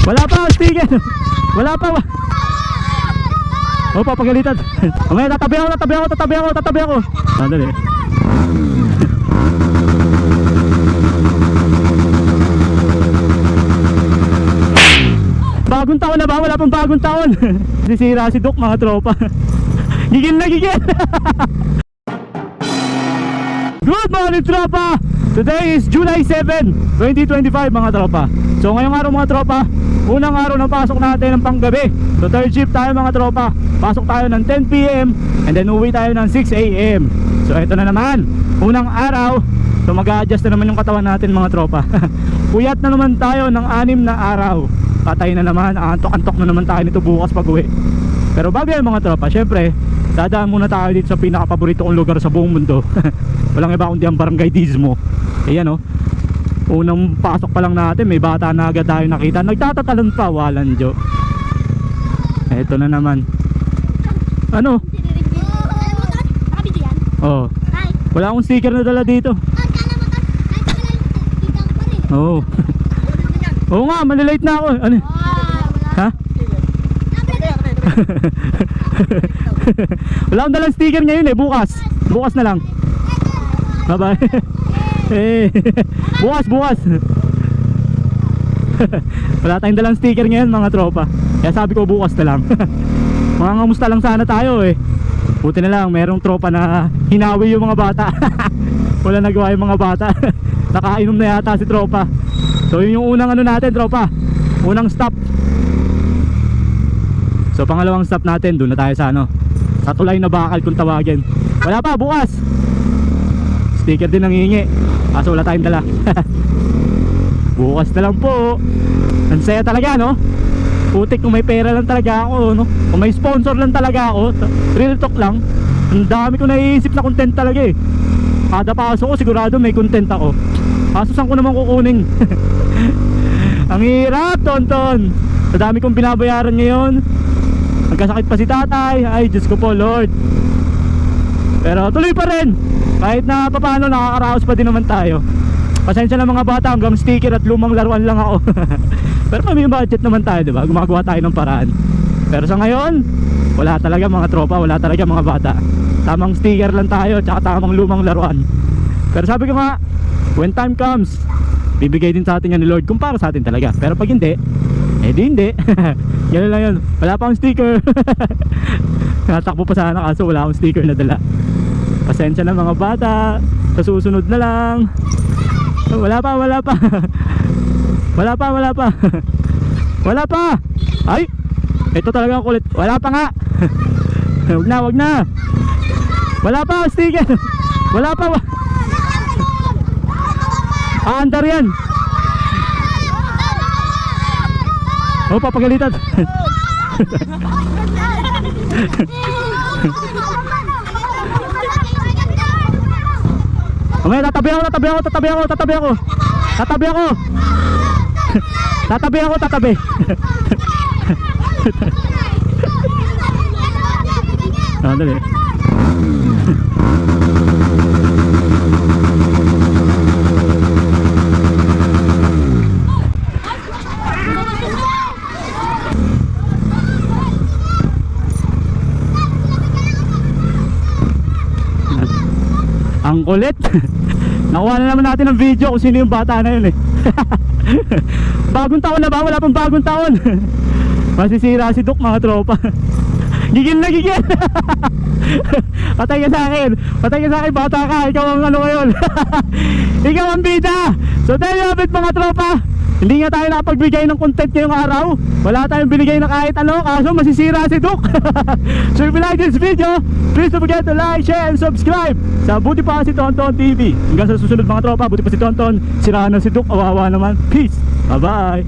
Wala pa sticker. Wala pa. Oh, papagalitan. Mamaya tatabi ako. Sandali. Bagong taon na ba? Wala pang bagong taon. Sisira si Doc, mga tropa. Gigil na gigil. Good morning, tropa! Today is July 7, 2025, mga tropa. So ngayong araw, mga tropa, unang araw ng pasok natin ng panggabi. So third shift tayo, mga tropa. Pasok tayo ng 10 PM and then uwi tayo ng 6 AM. So ito na naman, unang araw. So mag-a-adjust na naman yung katawan natin, mga tropa. Puyat na naman tayo ng 6 na araw. Patay na naman, antok-antok na naman tayo nito bukas pag uwi. Pero bago yan, mga tropa, syempre dadaan muna tayo dito sa pinaka-paborito kong lugar sa buong mundo. Walang iba kundi ang Barangay Dismo. Ayan, oh. Unang pasok pa lang natin, may bata na agad tayo nakita. Nagtatatalon pa, walang jo. Eto na naman. Ano? Oh. Wala akong sticker na dala dito. Oo. Oo nga, malilate na ako. Ano? Ha? Wala akong dalang sticker ngayon eh, bukas. Bukas na lang. Bye bye. Eh, bukas. Wala tayong dalang sticker ngayon, mga tropa. Kaya sabi ko bukas na lang. Mga ngamusta lang sana tayo eh. Buti na lang, merong tropa na hinawi yung mga bata. Wala nagawa yung mga bata. Nakainom na yata si tropa. So yun yung unang ano natin, tropa. Unang stop. So pangalawang stop natin, doon na tayo sa ano, sa Tulay na Bakal kung tawagin. Wala pa, bukas. Sticker din ang hihingi. Kaso wala tayong dala. Bukas na lang po. Ang saya talaga, no? Putik, kung may pera lang talaga ako, no? Kung may sponsor lang talaga ako, real talk lang. Ang dami ko naiisip na content talaga eh. Kada pasok ko sigurado may content ako. Kaso saan ko naman kukunin? Ang hirap, tonton. Sa dami kong binabayaran ngayon. Nagkasakit pa si tatay. Ay, Diyos ko po, Lord. Pero tuloy pa rin. Kahit na papaano, nakakaraos pa din naman tayo. Pasensya na mga bata, hanggang sticker at lumang laruan lang ako. Pero may budget naman tayo, diba? Gumagawa tayo ng paraan. Pero sa ngayon, wala talaga mga tropa, wala talaga mga bata. Tamang sticker lang tayo, tsaka tamang lumang laruan. Pero sabi ko nga, when time comes, bibigay din sa atin yan ni Lord kung para sa atin talaga. Pero pag hindi, eh di hindi. Yan lang yun, wala pa akong sticker. Natakbo pa sana kaso wala akong sticker na dala. Pasensya na mga bata, sa susunod na lang. Wala pa. Wala pa. Ay, ito talaga ang kulit. Wala pa nga. Wag na. Wala pa sticker. Wala pa. Andar yan. Oh, papagalitan. Okay, tatabi ako. Dali. Ang kulit. Nakuha na naman natin ng video kung sino yung bata na yun eh. Bagong taon na ba? Wala pang bagong taon. Masisira si Doc, mga tropa. Gigil na gigil. Patay ka sa akin, bata ka. Ikaw ang ano ngayon. Ikaw ang bida. So tayo abit, mga tropa. Hindi nga tayo nakapagbigay ng content ngayong araw. Wala tayong binigay na kahit ano, kaso masisira si Doc. So if you like this video, please don't forget to like, share, and subscribe sa Buti Pa Si Tonton TV. Hanggang sa susunod, mga tropa. Buti Pa Si Tonton. Siraan na si Doc, awawa naman. Peace, bye bye.